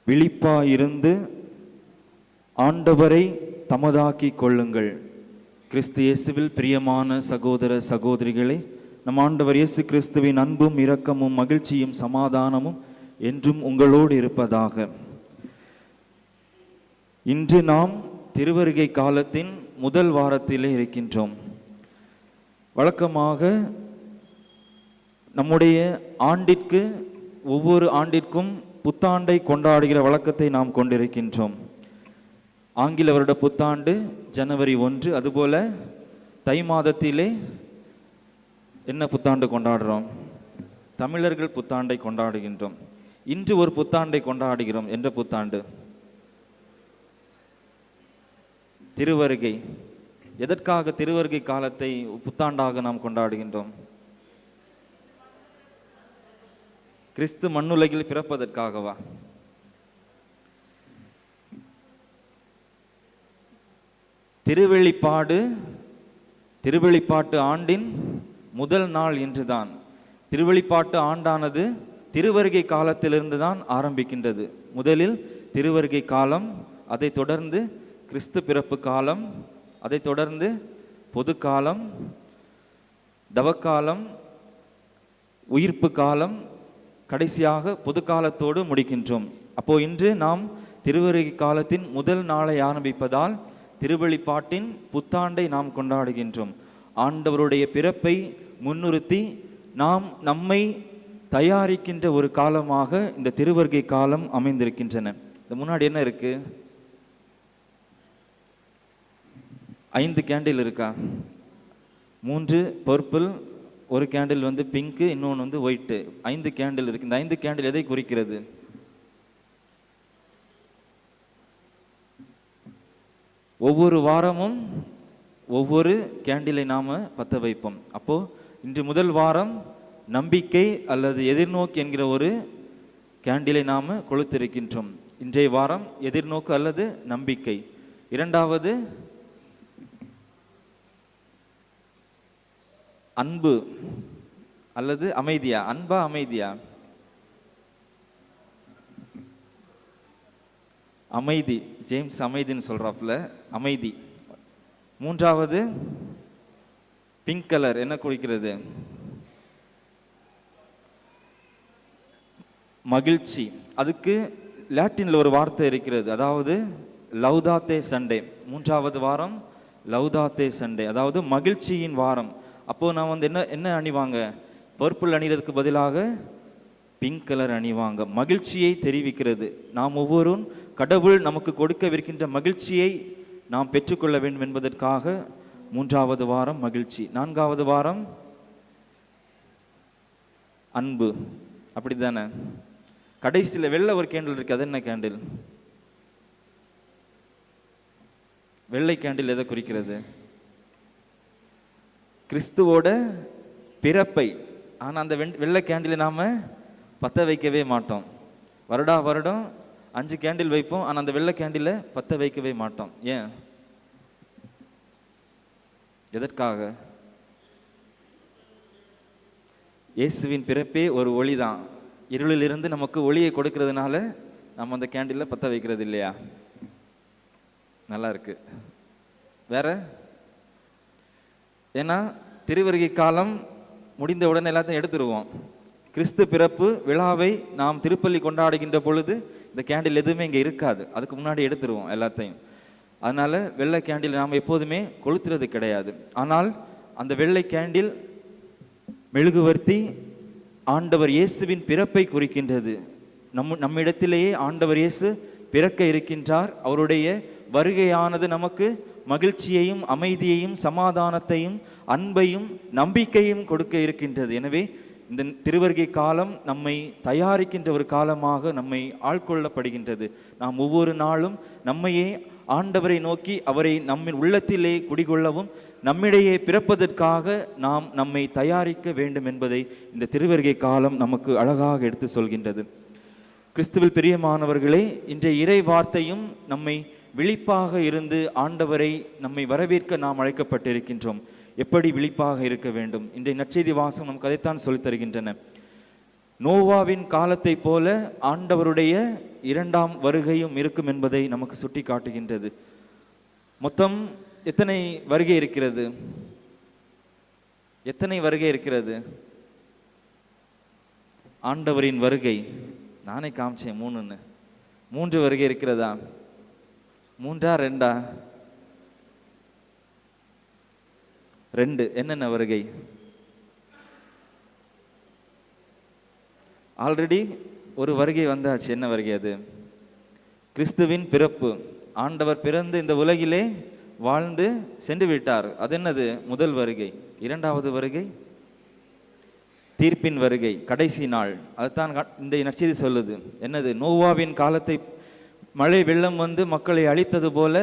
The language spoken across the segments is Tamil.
விழிப்பாயிருந்து ஆண்டவரை தமதாக்கிக் கொள்ளுங்கள். கிறிஸ்து இயேசுவில் பிரியமான சகோதர சகோதரிகளே, நம் ஆண்டவர் இயேசு கிறிஸ்துவின் அன்பும் இரக்கமும் மகிழ்ச்சியும் சமாதானமும் என்றும் உங்களோடு இருப்பதாக. இன்று நாம் திருவருகை காலத்தின் முதல் வாரத்திலே இருக்கின்றோம். வழக்கமாக நம்முடைய ஆண்டிற்கு ஒவ்வொரு ஆண்டிற்கும் புத்தாண்டை கொண்டாடுகிற வழக்கத்தை நாம் கொண்டிருக்கின்றோம். ஆங்கில வருட புத்தாண்டு ஜனவரி 1. அதுபோல தை மாதத்திலே என்ன புத்தாண்டு கொண்டாடுறோம்? தமிழர்கள் புத்தாண்டை கொண்டாடுகின்றோம். இன்று ஒரு புத்தாண்டை கொண்டாடுகிறோம். என்ற புத்தாண்டு? திருவருகை. எதற்காக திருவருகை காலத்தை புத்தாண்டாக நாம் கொண்டாடுகின்றோம்? கிறிஸ்து மண்ணுலகில் பிறப்பதற்காகவா? திருவெளிப்பாட்டு ஆண்டின் முதல் நாள் இன்றுதான். திருவெளிப்பாட்டு ஆண்டானது திருவருகை காலத்திலிருந்து தான் ஆரம்பிக்கின்றது. முதலில் திருவருகை காலம், அதை தொடர்ந்து கிறிஸ்து பிறப்பு காலம், அதை தொடர்ந்து பொது காலம், தவக்காலம், உயிர்ப்பு காலம், கடைசியாக பொது காலத்தோடு முடிக்கின்றோம். அப்போ இன்று நாம் திருவருகை காலத்தின் முதல் நாளை ஆரம்பிப்பதால் திருவெளிப்பாட்டின் புத்தாண்டை நாம் கொண்டாடுகின்றோம். ஆண்டவருடைய பிறப்பை முன்னிறுத்தி நாம் நம்மை தயாரிக்கின்ற ஒரு காலமாக இந்த திருவருகை காலம் அமைந்திருக்கின்றன. இந்த முன்னாடி என்ன இருக்கு? 5 கேண்டில் இருக்கா? 3 பர்பிள், ஒரு கேண்டில் பிங்க், இன்னொன்று ஒயிட்டு. 5 கேண்டில் இருக்கு. இந்த 5 கேண்டில் எதை குறிக்கிறது? ஒவ்வொரு வாரமும் ஒவ்வொரு கேண்டிலை நாம பற்ற வைப்போம். அப்போ இன்று முதல் வாரம் நம்பிக்கை அல்லது எதிர்நோக்கு என்கிற ஒரு கேண்டிலை நாம கொளுத்திருக்கின்றோம். இன்றைய வாரம் எதிர்நோக்கு அல்லது நம்பிக்கை. இரண்டாவது அன்பு அல்லது அமைதியா? அன்பா அமைதியா? அமைதி. ஜேம்ஸ் அமைதின்னு சொல்றாப்புல, அமைதி. மூன்றாவது பிங்க் கலர் என்ன குறிக்கிறது? மகிழ்ச்சி. அதுக்கு லாட்டின்ல ஒரு வார்த்தை இருக்கிறது, அதாவது லவ்தாத்தே சண்டே. மூன்றாவது வாரம் லவ்தாத்தே சண்டே, அதாவது மகிழ்ச்சியின் வாரம். அப்போ நான் என்ன அணிவாங்க? பர்பிள் அணிகிறதுக்கு பதிலாக பிங்க் கலர் அணிவாங்க. மகிழ்ச்சியை தெரிவிக்கிறது. நாம் ஒவ்வொருவரும் கடவுள் நமக்கு கொடுக்கவிருக்கின்ற மகிழ்ச்சியை நாம் பெற்றுக்கொள்ள வேண்டும் என்பதற்காக மூன்றாவது வாரம் மகிழ்ச்சி. நான்காவது வாரம் அன்பு. அப்படித்தானே? கடைசியில் வெள்ளை ஒரு கேண்டில் இருக்கு. அது என்ன கேண்டில்? வெள்ளை கேண்டில் எதை குறிக்கிறது? கிறிஸ்துவோட பிறப்பை. ஆனால் அந்த வெள்ளை கேண்டிலை நாம பற்ற வைக்கவே மாட்டோம். வருடம் 5 கேண்டில் வைப்போம். ஆனால் அந்த வெள்ளை கேண்டிலை பற்ற வைக்கவே மாட்டோம். ஏன்? எதற்காக? இயேசுவின் பிறப்பே ஒரு ஒளி தான். இருளிலிருந்து நமக்கு ஒளியை கொடுக்கிறதுனால நம்ம அந்த கேண்டிலை பற்ற வைக்கிறது இல்லையா? நல்லா இருக்கு. வேற? ஏன்னா திருவருகை காலம் முடிந்த உடனே எல்லாத்தையும் எடுத்துருவோம். கிறிஸ்து பிறப்பு விழாவை நாம் திருப்பள்ளி கொண்டாடுகின்ற பொழுது இந்த கேண்டில் எதுவுமே இங்கே இருக்காது. அதுக்கு முன்னாடி எடுத்துருவோம் எல்லாத்தையும். அதனால வெள்ளை கேண்டில் நாம் எப்போதுமே கொளுத்துறது கிடையாது. ஆனால் அந்த வெள்ளை கேண்டில் மெழுகுவர்த்தி ஆண்டவர் இயேசுவின் பிறப்பை குறிக்கின்றது. நம்மிடத்திலேயே ஆண்டவர் இயேசு பிறக்க இருக்கின்றார். அவருடைய வருகையானது நமக்கு மகிழ்ச்சியையும் அமைதியையும் சமாதானத்தையும் அன்பையும் நம்பிக்கையும் கொடுக்க இருக்கின்றது. எனவே இந்த திருவருகை காலம் நம்மை தயாரிக்கின்ற ஒரு காலமாக நம்மை ஆட்கொள்ளப்படுகின்றது. நாம் ஒவ்வொரு நாளும் நம்மையே ஆண்டவரை நோக்கி அவரை நம்மின் உள்ளத்திலே குடிகொள்ளவும் நம்மிடையே பிறப்பதற்காக நாம் நம்மை தயாரிக்க வேண்டும் என்பதை இந்த திருவருகை காலம் நமக்கு அழகாக எடுத்து சொல்கின்றது. கிறிஸ்துவில் பிரியமானவர்களே, இன்றைய இறை வார்த்தையும் நம்மை விழிப்பாக இருந்து ஆண்டவரை நம்மை வரவேற்க நாம் அழைக்கப்பட்டிருக்கின்றோம். எப்படி விழிப்பாக இருக்க வேண்டும்? இன்றைய நற்செய்தி வாசகம் நமக்கு அதைத்தான் சொல்லித் தருகின்றன. நோவாவின் காலத்தை போல ஆண்டவருடைய இரண்டாம் வருகையும் இருக்கும் என்பதை நமக்கு சுட்டி காட்டுகின்றது. மொத்தம் எத்தனை வருகை இருக்கிறது? எத்தனை வருகை இருக்கிறது? ஆண்டவரின் வருகை நானே காமிச்சேன் 3ன்னு. 3 வருகை இருக்கிறதா? 3ஆ 2ஆ? 2. என்னென்ன வருகை? ஆல்ரெடி ஒரு வருகை வந்தாச்சு. என்ன வருகை அது? கிறிஸ்துவின் பிறப்பு. ஆண்டவர் பிறந்து இந்த உலகிலே வாழ்ந்து சென்று விட்டார். அது என்னது? முதல் வருகை. இரண்டாவது வருகை தீர்ப்பின் வருகை, கடைசி நாள். அதுதான் இந்த நற்செய்தி சொல்லுது. என்னது? நோவாவின் காலத்தை மழை வெள்ளம் வந்து மக்களை அழித்தது போல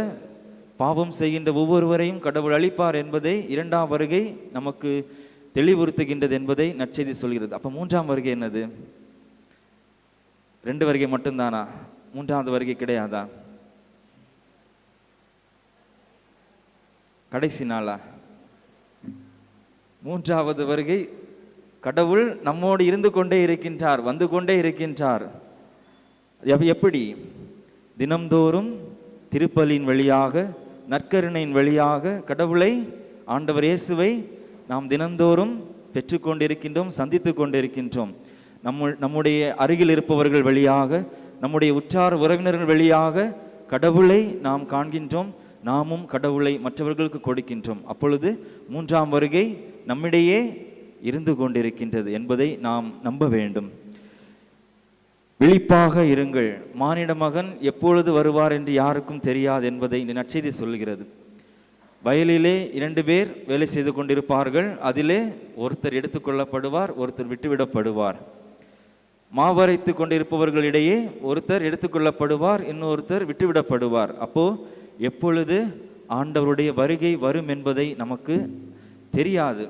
பாவம் செய்கின்ற ஒவ்வொருவரையும் கடவுள் அழிப்பார் என்பதை இரண்டாம் வருகை நமக்கு தெளிவுறுத்துகின்றது என்பதை நற்செய்தி சொல்கிறது. அப்ப 3ஆம் வருகை என்னது? 2 வருகை மட்டும்தானா? 3வது வருகை கிடையாதா? கடைசி நாளா? 3வது வருகை கடவுள் நம்மோடு இருந்து கொண்டே இருக்கின்றார், வந்து கொண்டே இருக்கின்றார். எப்படி? தினம்தோறும் திருப்பலியின் வழியாக, நற்கருணையின் வழியாக கடவுளை, ஆண்டவர் இயேசுவை நாம் தினந்தோறும் பெற்றுக்கொண்டிருக்கின்றோம், சந்தித்து கொண்டிருக்கின்றோம். நம்முடைய அருகில் இருப்பவர்கள் வழியாக, நம்முடைய உற்றார் உறவினர்கள் வழியாக கடவுளை நாம் காண்கின்றோம். நாமும் கடவுளை மற்றவர்களுக்கு கொடுக்கின்றோம். அப்பொழுது 3ஆம் வருகை நம்மிடையே இருந்து கொண்டிருக்கின்றது என்பதை நாம் நம்ப வேண்டும். விழிப்பாக இருங்கள், மானிட மகன் எப்பொழுது வருவார் என்று யாருக்கும் தெரியாது என்பதை இந்த நற்செய்தி சொல்கிறது. வயலிலே 2 பேர் வேலை செய்து கொண்டிருப்பார்கள். அதிலே ஒருத்தர் எடுத்துக்கொள்ளப்படுவார், ஒருத்தர் விட்டுவிடப்படுவார். மாவரைத்து கொண்டிருப்பவர்களிடையே ஒருத்தர் எடுத்துக்கொள்ளப்படுவார், இன்னொருத்தர் விட்டுவிடப்படுவார். அப்போ எப்பொழுது ஆண்டவருடைய வருகை வரும் என்பதை நமக்கு தெரியாது.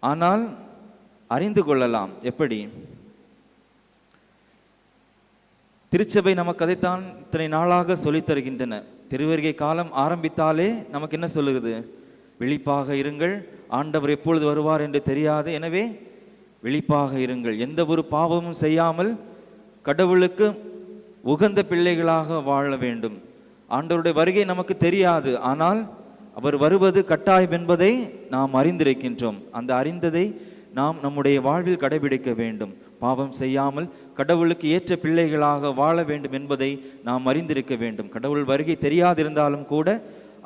ஆனால் அறிந்து கொள்ளலாம். எப்படி? திருச்சபை நமக்கு அதைத்தான் இத்தனை நாளாக சொல்லித் தருகின்றன. திருவருகை காலம் ஆரம்பித்தாலே நமக்கு என்ன சொல்லுகிறது? விழிப்பாக இருங்கள், ஆண்டவர் எப்பொழுது வருவார் என்று தெரியாது, எனவே விழிப்பாக இருங்கள். எந்த ஒரு பாவமும் செய்யாமல் கடவுளுக்கு உகந்த பிள்ளைகளாக வாழ வேண்டும். ஆண்டவருடைய வருகை நமக்கு தெரியாது, ஆனால் அவர் வருவது கட்டாயம் என்பதை நாம் அறிந்திருக்கின்றோம். அந்த அறிந்ததை நாம் நம்முடைய வாழ்வில் கடைபிடிக்க வேண்டும். பாவம் செய்யாமல் கடவுளுக்கு ஏற்ற பிள்ளைகளாக வாழ வேண்டும் என்பதை நாம் அறிந்திருக்க வேண்டும். கடவுள் வருகை தெரியாதிருந்தாலும் கூட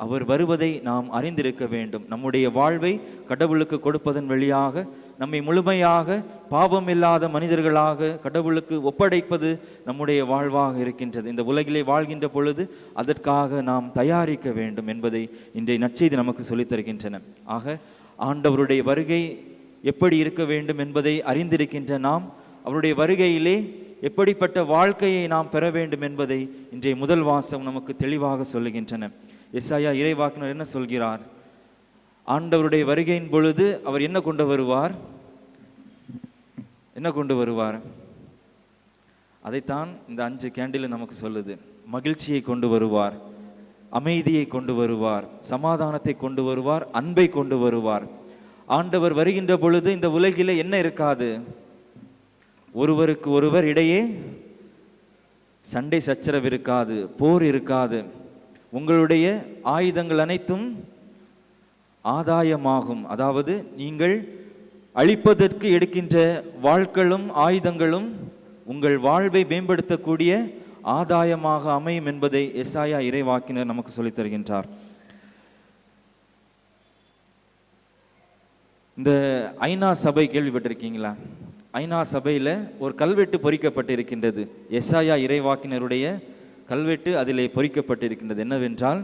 அவர் வருவதை நாம் அறிந்திருக்க வேண்டும். நம்முடைய வாழ்வை கடவுளுக்கு கொடுப்பதன் வழியாக நம்மை முழுமையாக பாவம் இல்லாத மனிதர்களாக கடவுளுக்கு ஒப்படைப்பது நம்முடைய வாழ்வாக இருக்கின்றது. இந்த உலகிலே வாழ்கின்ற பொழுது அதற்காக நாம் தயாரிக்க வேண்டும் என்பதை இன்றைய நற்செய்தி நமக்கு சொல்லித் தருகின்றன. ஆக ஆண்டவருடைய வருகை எப்படி இருக்க வேண்டும் என்பதை அறிந்திருக்கின்ற நாம் அவருடைய வருகையிலே எப்படிப்பட்ட வாழ்க்கையை நாம் பெற வேண்டும் என்பதை இன்றைய முதல் வாசகம் நமக்கு தெளிவாக சொல்லுகின்றன. எசாயா இறைவாக்கினர் என்ன சொல்கிறார்? ஆண்டவருடைய வருகையின் பொழுது அவர் என்ன கொண்டு வருவார்? என்ன கொண்டு வருவார்? அதைத்தான் இந்த 5 கேண்டில் நமக்கு சொல்லுது. மகிழ்ச்சியை கொண்டு வருவார், அமைதியை கொண்டு வருவார், சமாதானத்தை கொண்டு வருவார், அன்பை கொண்டு வருவார். ஆண்டவர் வருகின்ற பொழுது இந்த உலகிலே என்ன இருக்காது? ஒருவருக்கு ஒருவர் இடையே சண்டை சச்சரவு இருக்காது, போர் இருக்காது. உங்களுடைய ஆயுதங்கள் அனைத்தும் ஆதாயமாகும். அதாவது நீங்கள் அழிப்பதற்கு எடுக்கின்ற வாள்களும் ஆயுதங்களும் உங்கள் வாழ்வை மேம்படுத்தக்கூடிய ஆதாயமாக அமையும் என்பதை எசாயா இறைவாக்கினர் நமக்கு சொல்லித் தருகின்றார். இந்த ஐநா சபை கேள்விப்பட்டிருக்கீங்களா? ஐநா சபையில் ஒரு கல்வெட்டு பொறிக்கப்பட்டு இருக்கின்றது. எசாயா இறைவாக்கினருடைய கல்வெட்டு அதிலே பொறிக்கப்பட்டிருக்கின்றது. என்னவென்றால்,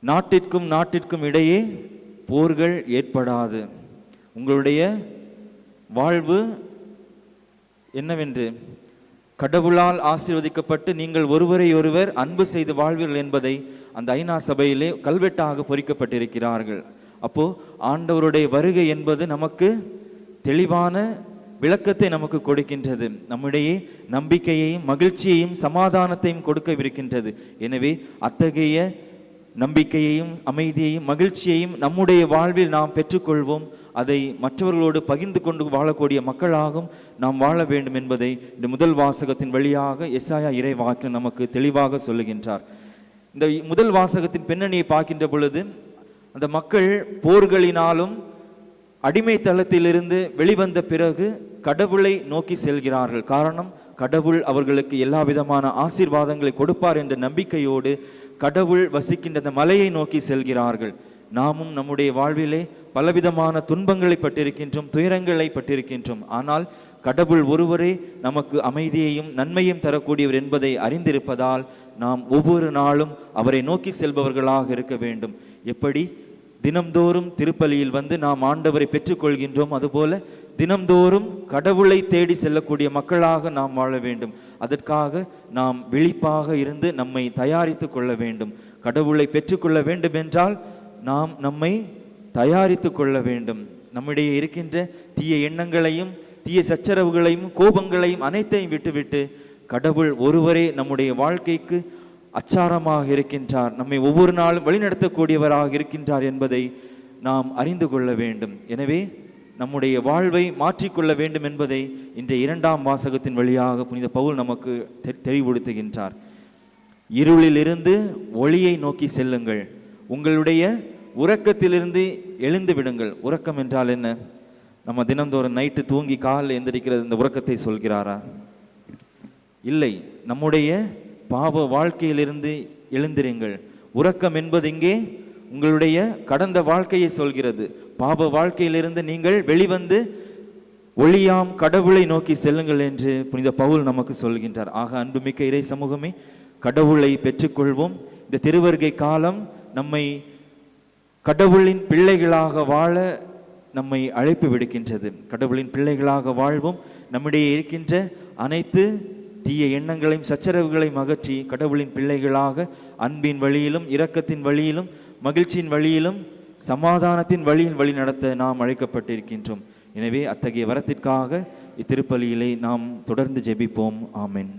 நாட்டிற்கும் இடையே போர்கள் ஏற்படாது. உங்களுடைய வாழ்வு என்னவென்று கடவுளால் ஆசீர்வதிக்கப்பட்டு நீங்கள் ஒருவரை ஒருவர் அன்பு செய்து வாழ்வீர்கள் என்பதை அந்த ஐநா சபையிலே கல்வெட்டாக பொறிக்கப்பட்டிருக்கிறார்கள். அப்போ ஆண்டவருடைய வருகை என்பது நமக்கு தெளிவான விளக்கத்தை நமக்கு கொடுக்கின்றது. நம்முடைய நம்பிக்கையையும் மகிழ்ச்சியையும் சமாதானத்தையும் கொடுக்கவிருக்கின்றது. எனவே அத்தகைய நம்பிக்கையையும் அமைதியையும் மகிழ்ச்சியையும் நம்முடைய வாழ்வில் நாம் பெற்றுக்கொள்வோம். அதை மற்றவர்களோடு பகிர்ந்து கொண்டு வாழக்கூடிய மக்களாகவும் நாம் வாழ வேண்டும் என்பதை இந்த முதல் வாசகத்தின் வழியாக எசாயா இறைவாக்கினர் நமக்கு தெளிவாக சொல்லுகின்றார். இந்த முதல் வாசகத்தின் பின்னணியை பார்க்கின்ற பொழுது அந்த மக்கள் போர்களினாலும் அடிமைத்தளத்திலிருந்து வெளிவந்த பிறகு கடவுளை நோக்கி செல்கிறார்கள். காரணம், கடவுள் அவர்களுக்கு எல்லா விதமான ஆசீர்வாதங்களை கொடுப்பார் என்ற நம்பிக்கையோடு கடவுள் வசிக்கின்ற அந்த மலையை நோக்கி செல்கிறார்கள். நாமும் நம்முடைய வாழ்விலே பலவிதமான துன்பங்களை பட்டிருக்கின்றோம், துயரங்களை பட்டிருக்கின்றோம். ஆனால் கடவுள் ஒருவரே நமக்கு அமைதியையும் நன்மையும் தரக்கூடியவர் என்பதை அறிந்திருப்பதால் நாம் ஒவ்வொரு நாளும் அவரை நோக்கி செல்பவர்களாக இருக்க வேண்டும். எப்படி தினம்தோறும் திருப்பலியில் வந்து நாம் ஆண்டவரை பெற்றுக்கொள்கின்றோம், அதுபோல தினம்தோறும் கடவுளை தேடி செல்லக்கூடிய மக்களாக நாம் வாழ வேண்டும். அதற்காக நாம் விழிப்பாக இருந்து நம்மை தயாரித்து கொள்ள வேண்டும். கடவுளை பெற்றுக்கொள்ள வேண்டும் என்றால் நாம் நம்மை தயாரித்து கொள்ள வேண்டும். நம்மிடையே இருக்கின்ற தீய எண்ணங்களையும் தீய சச்சரவுகளையும் கோபங்களையும் அனைத்தையும் விட்டுவிட்டு கடவுள் ஒருவரே நம்முடைய வாழ்க்கைக்கு அச்சாரமாக இருக்கின்றார், நம்மை ஒவ்வொரு நாளும் வழிநடத்தக்கூடியவராக இருக்கின்றார் என்பதை நாம் அறிந்து கொள்ள வேண்டும். எனவே நம்முடைய வாழ்வை மாற்றிக்கொள்ள வேண்டும் என்பதை இன்றைய இரண்டாம் வாசகத்தின் வழியாக புனித பவுல் நமக்கு தெளிவுபடுத்துகின்றார். இருளிலிருந்து ஒளியை நோக்கி செல்லுங்கள், உங்களுடைய உறக்கத்திலிருந்து எழுந்து விடுங்கள். உறக்கம் என்றால் என்ன? நம்ம தினந்தோறும் நைட்டு தூங்கி காலில் எந்திரிக்கிறது இந்த உறக்கத்தை சொல்கிறாரா? இல்லை, நம்முடைய பாவ வாழ்க்கையிலிருந்து எழுந்திருங்கள். உறக்கம் என்பது இங்கே உங்களுடைய கடந்த வாழ்க்கையை சொல்கிறது. பாவ வாழ்க்கையிலிருந்து நீங்கள் வெளிவந்து ஒளியாம் கடவுளை நோக்கி செல்லுங்கள் என்று புனித பவுல் நமக்கு சொல்கின்றார். ஆக அன்புமிக்க இறை சமூகமே, கடவுளை பெற்றுக்கொள்வோம். இந்த திருவருகை காலம் நம்மை கடவுளின் பிள்ளைகளாக வாழ நம்மை அழைப்பு விடுக்கின்றது. கடவுளின் பிள்ளைகளாக வாழ்வோம். நம்மிடையே இருக்கின்ற அனைத்து தீய எண்ணங்களையும் சச்சரவுகளையும் அகற்றி கடவுளின் பிள்ளைகளாக அன்பின் வழியிலும் இரக்கத்தின் வழியிலும் மகிழ்ச்சியின் வழியிலும் சமாதானத்தின் வழியில் வழி நடத்த நாம் அழைக்கப்பட்டிருக்கின்றோம். எனவே அத்தகைய வரத்திற்காக இத்திருப்பலியிலே நாம் தொடர்ந்து ஜெபிப்போம். ஆமென்.